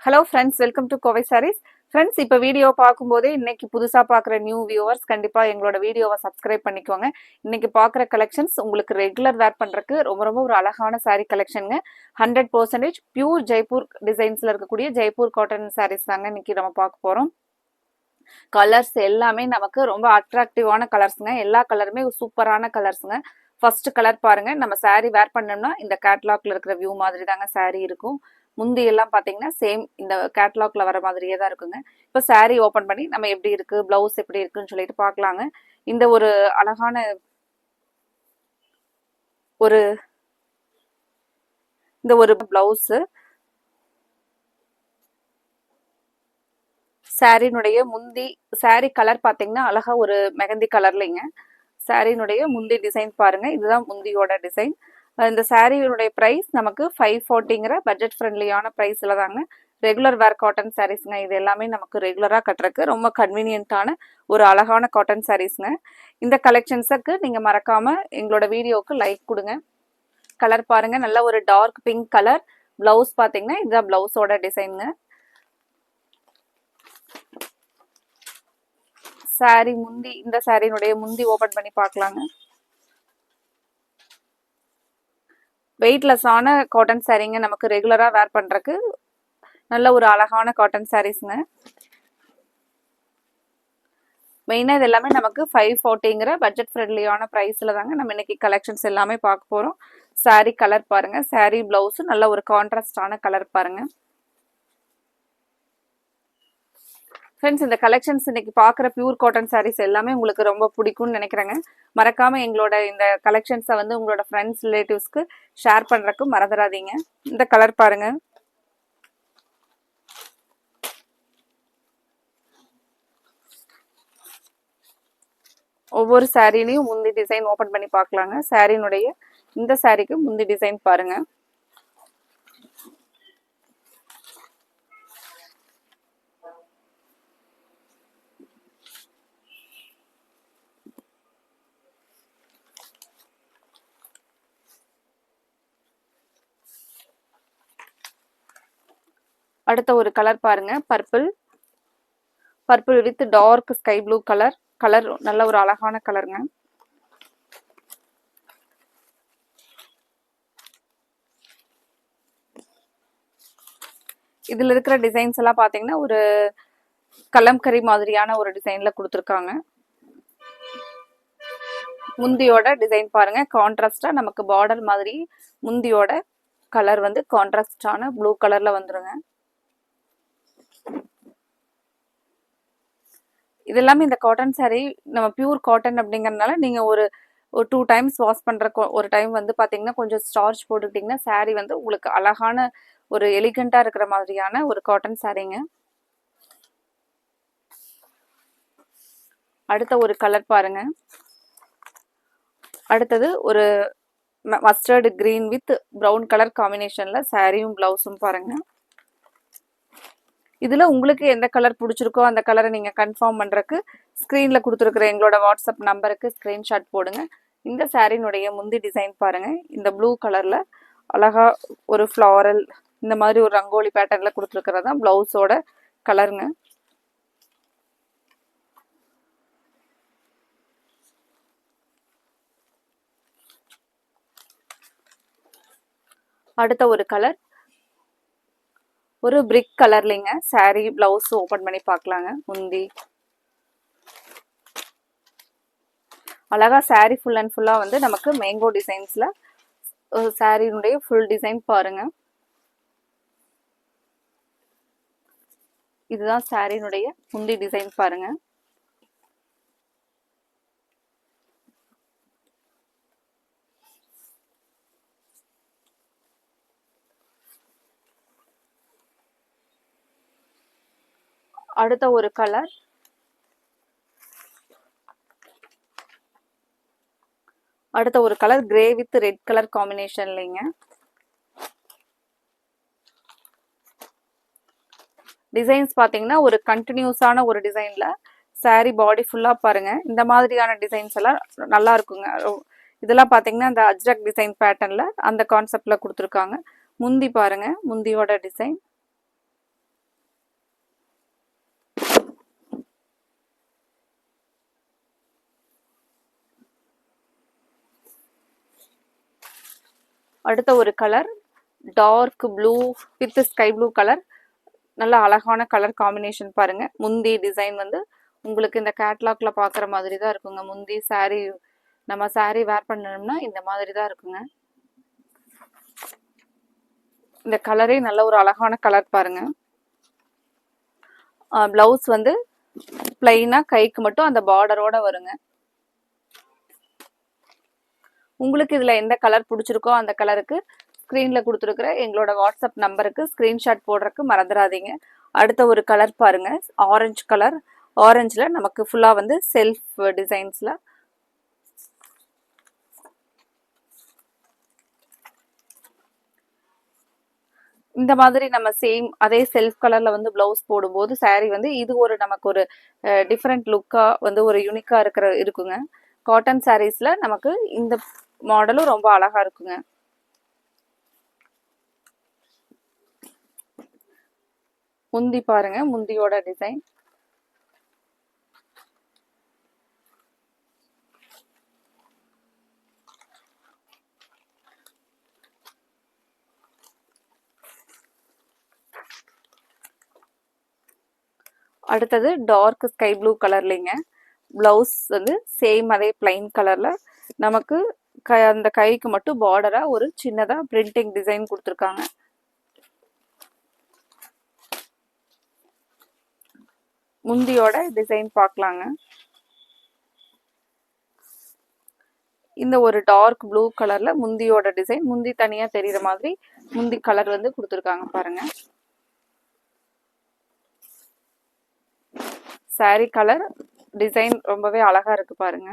Hello friends, welcome to Kovai sarees. Friends, இப்போ video பார்க்கும்போதே இன்னைக்கு புதுசாக பார்க்குற நியூ வியூவர்ஸ் கண்டிப்பாக எங்களோட வீடியோவை சப்ஸ்கிரைப் பண்ணிக்கோங்க. இன்னைக்கு பார்க்குற கலெக்ஷன்ஸ் உங்களுக்கு ரெகுலர் வேர் பண்ணுறதுக்கு ரொம்ப ரொம்ப ஒரு அழகான சாரீ கலெக்ஷனுங்க. 100% பியூர் ஜெய்ப்பூர் டிசைன்ஸில் இருக்கக்கூடிய ஜெய்ப்பூர் காட்டன் சாரீஸ் தாங்க இன்னைக்கு நம்ம பார்க்க போகிறோம். கலர்ஸ் எல்லாமே நமக்கு ரொம்ப அட்ராக்டிவான கலர்ஸுங்க. எல்லா கலருமே சூப்பரான கலர்ஸுங்க. ஃபர்ஸ்ட் கலர் பாருங்க. நம்ம சாரீ வேர் பண்ணோம்னா இந்த கேட்லாக்ல இருக்கிற வியூ மாதிரி தாங்க சாரீ இருக்கும். முந்தி எல்லாம் பாத்தீங்கன்னா சேம் இந்த கேட்லாக்ல வர மாதிரியே தான் இருக்குங்க. இப்போ சாரீ ஓபன் பண்ணி நம்ம எப்படி இருக்கு, பிளவுஸ் எப்படி இருக்குன்னு சொல்லிட்டு பார்க்கலாங்க. இந்த ஒரு அழகான ஒரு பிளவுஸ் சாரினுடைய முந்தி சாரீ கலர் பாத்தீங்கன்னா அழகா ஒரு மெகந்தி கலர்லைங்க. சாரினுடைய முந்தி டிசைன் பாருங்க. இதுதான் முந்தியோட டிசைன். இந்த சாரியுடைய பிரைஸ் நமக்கு 540ங்கிற பட்ஜெட் ஃப்ரெண்ட்லியான பிரைஸ்ல தாங்க. ரெகுலர் வேர் காட்டன் சாரீஸ்ங்க. இது எல்லாமே நமக்கு ரெகுலரா கட்டுறதுக்கு ரொம்ப கன்வீனியன்ட்டான ஒரு அழகான காட்டன் சாரீஸ்ங்க. இந்த கலெக்ஷன்ஸுக்கு நீங்க மறக்காம எங்களோட வீடியோவுக்கு லைக் கொடுங்க. கலர் பாருங்க, நல்ல ஒரு டார்க் பிங்க் கலர். பிளவுஸ் பாத்தீங்கன்னா இதுதான் பிளவுஸோட டிசைனுங்க. சாரி முந்தி, இந்த சாரினுடைய முந்தி ஓபன் பண்ணி பார்க்கலாங்க. வெயிட்லெஸ்ஸான காட்டன் சாரீங்க. நமக்கு ரெகுலரா வேர் பண்றதுக்கு நல்ல ஒரு அழகான காட்டன் சாரீஸ்ங்க. மெயினா இது எல்லாமே நமக்கு 540ங்கிற பட்ஜெட் ஃப்ரெண்ட்லியான பிரைஸ்ல தாங்க நம்ம இன்னைக்கு கலெக்ஷன்ஸ் எல்லாமே பார்க்க போறோம். சாரி கலர் பாருங்க. சாரி பிளவுஸ் நல்ல ஒரு கான்ட்ராஸ்டான கலர் பாருங்க. ஃப்ரெண்ட்ஸ், இந்த கலெக்ஷன்ஸ் இன்னைக்கு பார்க்குற பியூர் காட்டன் சாரீஸ் எல்லாமே உங்களுக்கு ரொம்ப பிடிக்கும்னு நினைக்கிறேங்க. மறக்காம எங்களோட இந்த கலெக்ஷன்ஸை வந்து உங்களோட ஃப்ரெண்ட்ஸ் ரிலேட்டிவ்ஸ்க்கு ஷேர் பண்றதுக்கு மறந்துடாதீங்க. இந்த கலர் பாருங்க. ஒவ்வொரு சாரிலையும் முந்தி டிசைன் ஓபன் பண்ணி பார்க்கலாங்க. சாரினுடைய இந்த சாரிக்கு முந்தி டிசைன் பாருங்க. அடுத்த ஒரு கலர் பாருங்க. Purple with dark sky blue colour. Colour நல்ல ஒரு அழகான கலருங்க. இதுல இருக்கிற டிசைன்ஸ் எல்லாம் பாத்தீங்கன்னா ஒரு கலம்கரி மாதிரியான ஒரு டிசைன்ல கொடுத்துருக்காங்க. முந்தியோட டிசைன் பாருங்க. கான்ட்ராஸ்டா நமக்கு பார்டர் மாதிரி முந்தியோட கலர் வந்து கான்ட்ராஸ்டான ப்ளூ கலர்ல வந்துருங்க. இது எல்லாமே இந்த காட்டன் சாரீ நம்ம பியூர் காட்டன் அப்படிங்கறதுனால நீங்க ஒரு 2 டைம்ஸ் வாஷ் பண்ற ஒரு டைம் வந்து பாத்தீங்கன்னா கொஞ்சம் ஸ்டார்ச் போட்டுக்கிட்டீங்கன்னா சாரீ வந்து உங்களுக்கு அழகான ஒரு எலிகண்டா இருக்கிற மாதிரியான ஒரு காட்டன் சாரீங்க. அடுத்த ஒரு கலர் பாருங்க. அடுத்தது ஒரு mustard green with brown colour காம்பினேஷன்ல சாரியும் பிளவுஸும் பாருங்க. இதுல உங்களுக்கு எந்த கலர் பிடிச்சிருக்கோ அந்த கலரை நீங்க கன்ஃபார்ம் பண்றதுக்கு ஸ்கிரீன்ல கொடுத்துருக்கிற எங்களோட வாட்ஸ்அப் நம்பருக்கு ஸ்கிரீன்ஷாட் போடுங்க. இந்த சாரினுடைய முந்தி டிசைன் பாருங்க. இந்த ப்ளூ கலர்ல அழகா ஒரு ஃப்ளாரல் இந்த மாதிரி ஒரு ரங்கோலி பேட்டர்ன்ல கொடுத்துருக்கிறது தான் பிளவுஸோட கலருங்க. அடுத்த ஒரு கலர் ஒரு பிரிக் கலர்லிங்க. சாரி பிளவுஸ் ஓபன் பண்ணி பார்க்கலாங்க. முந்தி அழகா சாரி ஃபுல் அண்ட் ஃபுல்லா வந்து நமக்கு மேங்கோ டிசைன்ஸ்ல சாரியினுடைய ஃபுல் டிசைன் பாருங்க. இதுதான் சாரியினுடைய முந்தி டிசைன் பாருங்க. அடுத்த ஒரு colour grey with red colour காம்பினேஷன்லங்க. டிசைன்ஸ் பாத்தீங்கன்னா ஒரு கண்டினியூஸான ஒரு டிசைன்ல சாரி பாடி ஃபுல்லா பாருங்க. இந்த மாதிரியான டிசைன்ஸ் எல்லாம் நல்லா இருக்குங்க. இதெல்லாம் பாத்தீங்கன்னா இந்த அஜ்ரக் டிசைன் பேட்டர்ன்ல அந்த கான்செப்ட்ல கொடுத்துருக்காங்க. முந்தி பாருங்க. முந்தியோட டிசைன் அடுத்த ஒரு colour dark blue with sky blue colour. நல்ல அழகான கலர் காம்பினேஷன் பாருங்க. முந்தி டிசைன் வந்து உங்களுக்கு இந்த கேட்லாக்ல பார்க்குற மாதிரி தான் இருக்குங்க. முந்தி சாரீ நம்ம சாரீ வேர் பண்ணணும்னா இந்த மாதிரி தான் இருக்குங்க. இந்த கலரே நல்ல ஒரு அழகான கலர் பாருங்க. பிளவுஸ் வந்து பிளைனா கைக்கு மட்டும் அந்த பார்டரோட வருங்க. உங்களுக்கு இதுல எந்த கலர் பிடிச்சிருக்கோ அந்த கலருக்கு ஸ்க்ரீன்ல கொடுத்துருக்குற எங்களோட வாட்ஸ்அப் நம்பருக்கு ஸ்க்ரீன்ஷாட் போடுறதுக்கு மறந்துடாதீங்க. அடுத்த ஒரு கலர் பாருங்க, ஆரஞ்சு கலர். ஆரஞ்சில் நமக்கு ஃபுல்லாக வந்து செல்ஃப் டிசைன்ஸில் இந்த மாதிரி நம்ம சேம் அதே செல்ஃப் கலரில் வந்து ப்ளவுஸ் போடும்போது சாரீ வந்து இது ஒரு நமக்கு ஒரு டிஃப்ரெண்ட் லுக்காக வந்து ஒரு யூனிக்காக இருக்குங்க. காட்டன் சாரீஸில் நமக்கு இந்த மாடலும் ரொம்ப அழகாக இருக்குங்க. முந்தி பாருங்க, முந்தியோட டிசைன். அடுத்தது டார்க் ஸ்கை ப்ளூ கலர்லிங்க. பிளவுஸ் வந்து சேம் அதே பிளைன் கலர்ல நமக்கு அந்த கைக்கு மட்டும் பார்டரா ஒரு சின்னதா பிரிண்டிங் டிசைன் கொடுத்துருக்காங்க. முந்தியோட டிசைன் பார்க்கலாங்க. இந்த ஒரு டார்க் ப்ளூ கலர்ல முந்தியோட டிசைன், முந்தி தனியா தெரியுற மாதிரி முந்தி கலர் வந்து கொடுத்துருக்காங்க பாருங்க. சாரி கலர் டிசைன் ரொம்பவே அழகா இருக்கு பாருங்க.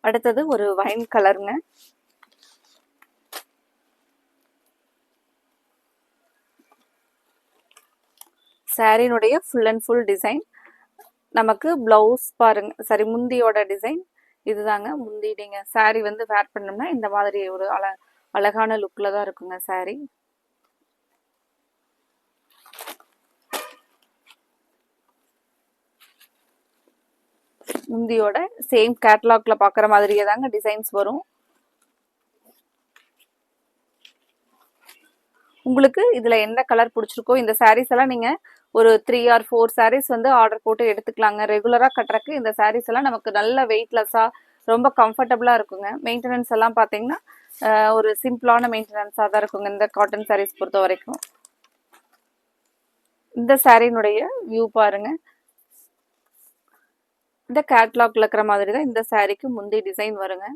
அடுத்தது ஒரு வைன் கலருங்க. சாரினுடைய ஃபுல் அண்ட் ஃபுல் டிசைன். நமக்கு பிளவுஸ் பாருங்க, சரி முந்தியோட டிசைன் இதுதாங்க. முந்தி நீங்க சாரி வந்து வேர் பண்ணோம்னா இந்த மாதிரி ஒரு அழகான லுக்ல தான் இருக்குங்க சாரி. முந்தியோட சேம் கேட்லாக்ல பாக்குற மாதிரியே தாங்க டிசைன்ஸ் வரும். உங்களுக்கு இதுல எந்த கலர் பிடிச்சிருக்கோ இந்த சாரீஸ் எல்லாம் நீங்க ஒரு 3 or 4 சாரீஸ் வந்து ஆர்டர் போட்டு எடுத்துக்கலாங்க. ரெகுலரா கட்டுறக்கு இந்த சாரீஸ் எல்லாம் நமக்கு நல்ல வெயிட்லெஸ்ஸா ரொம்ப கம்ஃபர்டபுளா இருக்குங்க. மெயின்டெனன்ஸ் எல்லாம் பாத்தீங்கன்னா ஒரு சிம்பிளான மெயின்டெனன்ஸா தான் இருக்குங்க இந்த காட்டன் சாரீஸ் பொறுத்த வரைக்கும். இந்த சாரினுடைய வியூ பாருங்க. இந்த கேட்லாக்ல இருக்கிற மாதிரி தான் இந்த சாரிக்கு முந்தி டிசைன் வருங்க.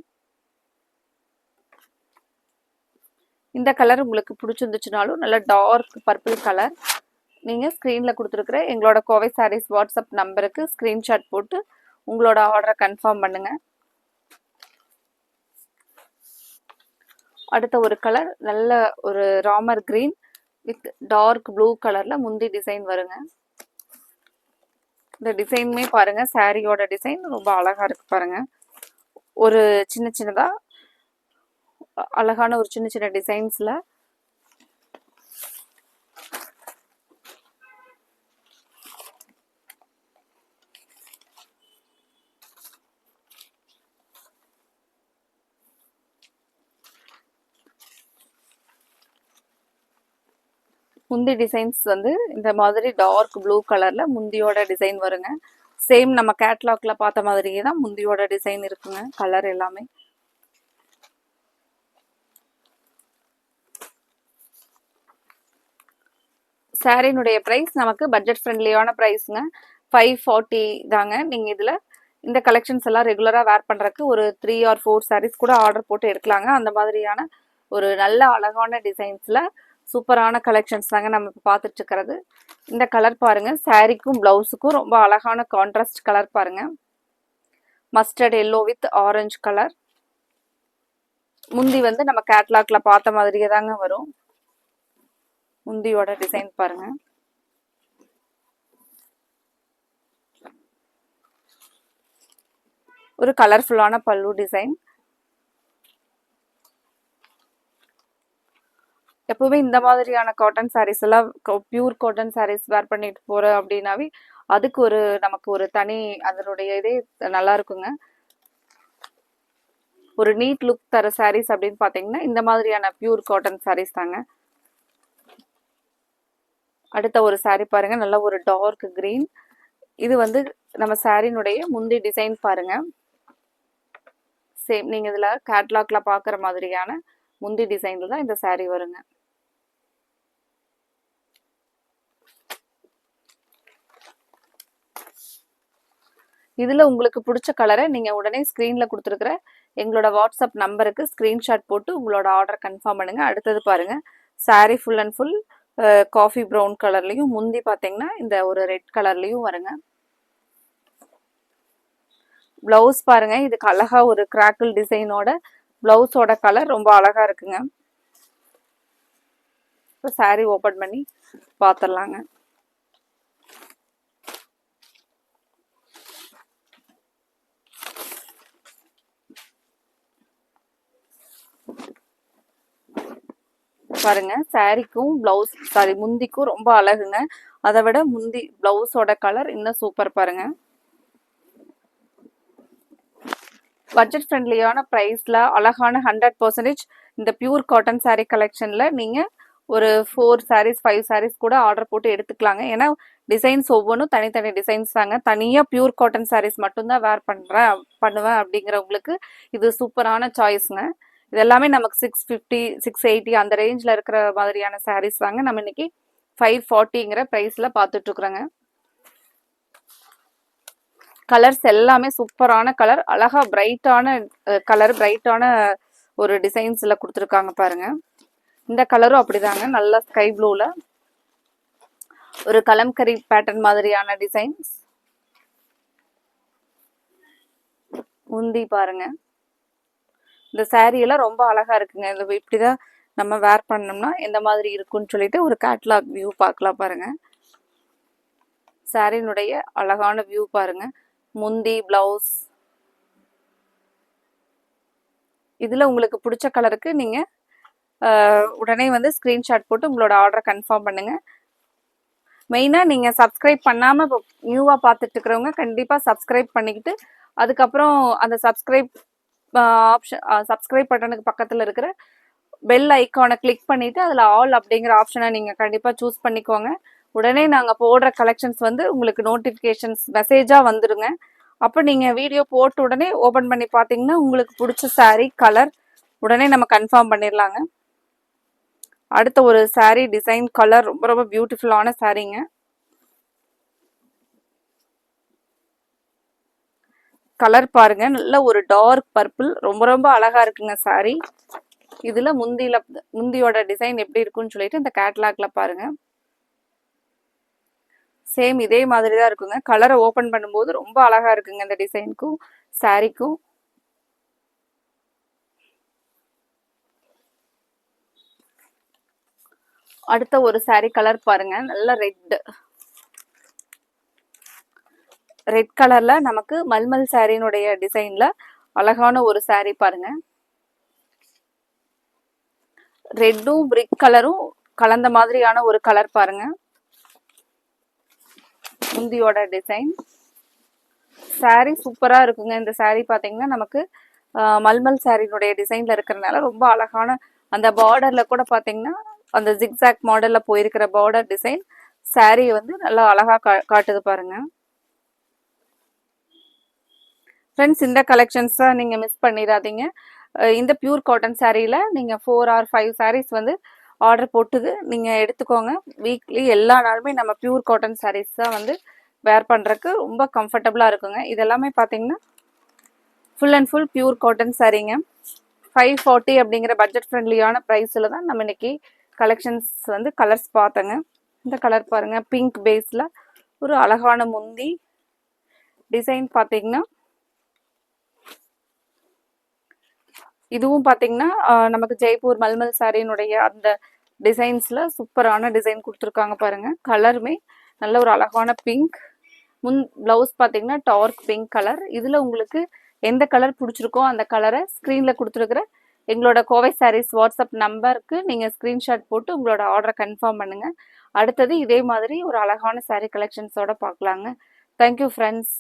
இந்த கலர் உங்களுக்கு பிடிச்சிருந்துச்சுனாலும் நல்ல டார்க் பர்பிள் கலர் நீங்கள் ஸ்க்ரீனில் கொடுத்துருக்குற எங்களோட கோவை சாரீஸ் வாட்ஸ்அப் நம்பருக்கு ஸ்க்ரீன்ஷாட் போட்டு உங்களோட ஆர்டரை கன்ஃபார்ம் பண்ணுங்க. அடுத்த ஒரு கலர் நல்ல ஒரு Ramar green with dark blue கலரில் முந்தி டிசைன் வருங்க. இந்த டிசைனுமே பாருங்க, சாரியோட டிசைன் ரொம்ப அழகா இருக்கு பாருங்க. ஒரு சின்ன சின்னதா அழகான ஒரு சின்ன சின்ன டிசைன்ஸ்ல முந்தி டிசைன்ஸ் வந்து இந்த மாதிரி டார்க் ப்ளூ கலர்ல முந்தியோட டிசைன் வருங்க. சேம் நம்ம கேட்லாக்ல பார்த்த மாதிரியே தான் முந்தியோட டிசைன் இருக்குங்க. கலர் எல்லாமே சாரினுடைய பிரைஸ் நமக்கு பட்ஜெட் ஃப்ரெண்ட்லியான பிரைஸ்ங்க. 540 தாங்க. நீங்க இதுல இந்த கலெக்ஷன்ஸ் எல்லாம் ரெகுலரா வேர் பண்றதுக்கு ஒரு 3 or 4 சாரீஸ் கூட ஆர்டர் போட்டு எடுக்கலாங்க. அந்த மாதிரியான ஒரு நல்ல அழகான டிசைன்ஸ்ல சூப்பரான கலெக்ஷன்ஸ் தாங்க நம்ம இப்போ பார்த்துட்டு இருக்கிறது. இந்த கலர் பாருங்க, சாரிக்கும் பிளவுஸுக்கும் ரொம்ப அழகான கான்ட்ராஸ்ட் கலர் பாருங்க. Mustard yellow with orange colour. முந்தி வந்து நம்ம கேட்லாக்ல பார்த்த மாதிரியே தாங்க வரும். முந்தியோட டிசைன் பாருங்க. ஒரு கலர்ஃபுல்லான பல்லு டிசைன். எப்பவுமே இந்த மாதிரியான காட்டன் சாரீஸ் எல்லாம் பியூர் காட்டன் சாரீஸ் வேர் பண்ணிட்டு போறோம் அப்படின்னாவே அதுக்கு ஒரு நமக்கு ஒரு தனி அதனுடைய இதே நல்லா இருக்குங்க. ஒரு நீட் லுக் தர சாரீஸ் அப்படின்னு பாத்தீங்கன்னா இந்த மாதிரியான பியூர் காட்டன் சாரீஸ் தாங்க. அடுத்த ஒரு சாரீ பாருங்க, நல்ல ஒரு டார்க் கிரீன். இது வந்து நம்ம சாரினுடைய முந்தி டிசைன் பாருங்க. சேம் நீங்க இதுல கேட்லாக்ல பாக்குற மாதிரியான முந்தி டிசைன்ல தான் இந்த சாரீ வருங்க. இதுல உங்களுக்கு பிடிச்ச கலரை நீங்க உடனே ஸ்கிரீன்ல கொடுத்துருக்கிற எங்களோட வாட்ஸ்அப் நம்பருக்கு ஸ்கிரீன்ஷாட் போட்டு உங்களோட ஆர்டர் கன்ஃபார்ம் பண்ணுங்க. அடுத்தது பாருங்க, sari full and full coffee brown கலர்லயும் முந்தி பாத்தீங்கன்னா இந்த ஒரு ரெட் கலர்லயும் வருங்க. பிளவுஸ் பாருங்க, இதுக்கு அழகா ஒரு கிராக்கிள் டிசைனோட பிளவுஸோட கலர் ரொம்ப அழகா இருக்குங்க. இப்போ சாரீ ஓபன் பண்ணி பாத்திரலாங்க. பாருங்க, சாரிக்கும் பிளவுஸ் முந்திக்கும் ரொம்ப அழகுங்க. அதை விட முந்தி பிளவுஸோட கலர் இன்னும் சூப்பர் பாருங்க. பட்ஜெட் ஃப்ரெண்ட்லியான ப்ரைஸ்ல அழகான 100% இந்த பியூர் காட்டன் சாரீ கலெக்ஷன்ல நீங்க ஒரு 4 சாரீஸ் 5 சாரீஸ் கூட ஆர்டர் போட்டு எடுத்துக்கலாங்க. ஏன்னா டிசைன்ஸ் ஒவ்வொன்றும் தனித்தனி டிசைன்ஸ் தாங்க. தனியா பியூர் காட்டன் சாரீஸ் மட்டும்தான் வேர் பண்ணுவேன் அப்படிங்கிறவங்களுக்கு இது சூப்பரான சாய்ஸ்ங்க. இது எல்லாமே நமக்கு 650 680 அந்த ரேஞ்ச்ல இருக்கிற மாதிரியான சாரீஸ் தாங்க நம்ம இன்னைக்கு 540ங்கிற பிரைஸ்ல பார்த்துட்டு இருக்கிறோங்க. கலர்ஸ் எல்லாமே சூப்பரான கலர், அழகா பிரைட்டான கலர், பிரைட்டான ஒரு டிசைன்ஸ்ல கொடுத்துருக்காங்க பாருங்க. இந்த கலரும் அப்படிதாங்க, நல்லா ஸ்கை ப்ளூல ஒரு கலம்கரி பேட்டர்ன் மாதிரியான டிசைன்ஸ். முந்தி பாருங்க, இந்த சாரீ எல்லாம் ரொம்ப அழகா இருக்குங்க. இது இப்படிதான் நம்ம வேர் பண்ணோம்னா எந்த மாதிரி இருக்குன்னு சொல்லிட்டு ஒரு கேட்லாக் வியூ பார்க்கலாம் பாருங்க. சாரினுடைய அழகான வியூ பாருங்க, முந்தி பிளவுஸ். இதுல உங்களுக்கு பிடிச்ச கலருக்கு நீங்க உடனே வந்து ஸ்கிரீன்ஷாட் போட்டு உங்களோட ஆர்டரை கன்ஃபார்ம் பண்ணுங்க. மெயினா நீங்க சப்ஸ்கிரைப் பண்ணாம நியூவா பார்த்துட்டு இருக்கிறவங்க கண்டிப்பா சப்ஸ்கிரைப் பண்ணிக்கிட்டு அதுக்கப்புறம் அந்த சப்ஸ்கிரைப் பட்டனுக்கு பக்கத்துல இருக்கிற பெல் ஐக்கானை கிளிக் பண்ணிட்டு அதுல ஆல் அப்படிங்கிற ஆப்ஷனை நீங்க கண்டிப்பா சூஸ் பண்ணிக்கோங்க. உடனே நாங்க போடுற கலெக்ஷன்ஸ் வந்து உங்களுக்கு நோட்டிபிகேஷன்ஸ் மெசேஜா வந்துருங்க. அப்ப நீங்க வீடியோ போட்ட உடனே ஓபன் பண்ணி பாத்தீங்கன்னா உங்களுக்கு பிடிச்ச சாரீ கலர் உடனே நம்ம கன்ஃபார்ம் பண்ணிடலாங்க. அடுத்த ஒரு சாரீ டிசைன் கலர் ரொம்ப ரொம்ப பியூட்டிஃபுல்லான சாரீங்க. கலர் பாருங்க, நல்ல ஒரு டார்க் பர்பிள், ரொம்ப ரொம்ப அழகா இருக்குங்க சாரீ. இதுல முந்தியோட டிசைன் எப்படி இருக்குன்னு சொல்லிட்டு இந்த கேட்லாக்ல பாருங்க. சேம் இதே மாதிரி தான் இருக்குங்க. கலரை ஓபன் பண்ணும்போது ரொம்ப அழகா இருக்குங்க இந்த டிசைனுக்கும் சாரீக்கும். அடுத்த ஒரு சாரீ கலர் பாருங்க, நல்ல ரெட் கலர்ல நமக்கு மல்மல் சாரினுடைய டிசைன்ல அழகான ஒரு சாரீ பாருங்க. ரெட்டும் பிரிக் கலரும் கலந்த மாதிரியான ஒரு கலர் பாருங்க. முந்தியோட டிசைன் சாரீ சூப்பரா இருக்குங்க. இந்த சாரீ பாத்தீங்கன்னா நமக்கு மல்மல் சாரினுடைய டிசைன்ல இருக்கிறதுனால ரொம்ப அழகான அந்த பார்டர்ல கூட பாத்தீங்கன்னா அந்த ஜிக்ஸாக் மாடல்ல போயிருக்கிற பார்டர் டிசைன் சாரீ வந்து நல்லா அழகா காட்டுது பாருங்க. ஃப்ரெண்ட்ஸ், இந்த கலெக்ஷன்ஸ் தான் நீங்க மிஸ் பண்ணிடாதீங்க. இந்த பியூர் காட்டன் சாரீல நீங்க 4 or 5 சாரீஸ் வந்து ஆர்டர் போட்டு நீங்க எடுத்துக்கோங்க. வீக்லி எல்லா நாளுமே நம்ம பியூர் காட்டன் சாரீஸ் தான் வந்து வேர் பண்றதுக்கு ரொம்ப கம்ஃபர்டபுளா இருக்குங்க. இதெல்லாமே பாத்தீங்கன்னா full and full pure cotton சாரீங்க. 540 அப்படிங்கிற பட்ஜெட் ஃப்ரெண்ட்லியான ப்ரைஸில் தான் நம்ம இன்னைக்கு கலெக்ஷன்ஸ் வந்து கலர்ஸ் பார்த்தோங்க. இந்த கலர் பாருங்க, பிங்க் பேஸ்ல ஒரு அழகான முந்தி டிசைன் பார்த்தீங்கன்னா இதுவும் பார்த்தீங்கன்னா நமக்கு ஜெய்ப்பூர் மல்மல் சாரியினுடைய அந்த டிசைன்ஸ்ல சூப்பரான டிசைன் கொடுத்துருக்காங்க பாருங்க. கலருமே நல்ல ஒரு அழகான பிங்க். பிளவுஸ் பார்த்தீங்கன்னா டார்க் பிங்க் கலர். இதுல உங்களுக்கு எந்த கலர் பிடிச்சிருக்கோ அந்த கலரை ஸ்க்ரீன்ல கொடுத்துருக்குற எங்களோட கோவை சாரீஸ் வாட்ஸ்அப் நம்பருக்கு நீங்கள் ஸ்க்ரீன்ஷாட் போட்டு உங்களோட ஆர்டரை கன்ஃபார்ம் பண்ணுங்கள். அடுத்தது இதே மாதிரி ஒரு அழகான சாரீ கலெக்ஷன்ஸோட பார்க்கலாங்க. Thank you friends.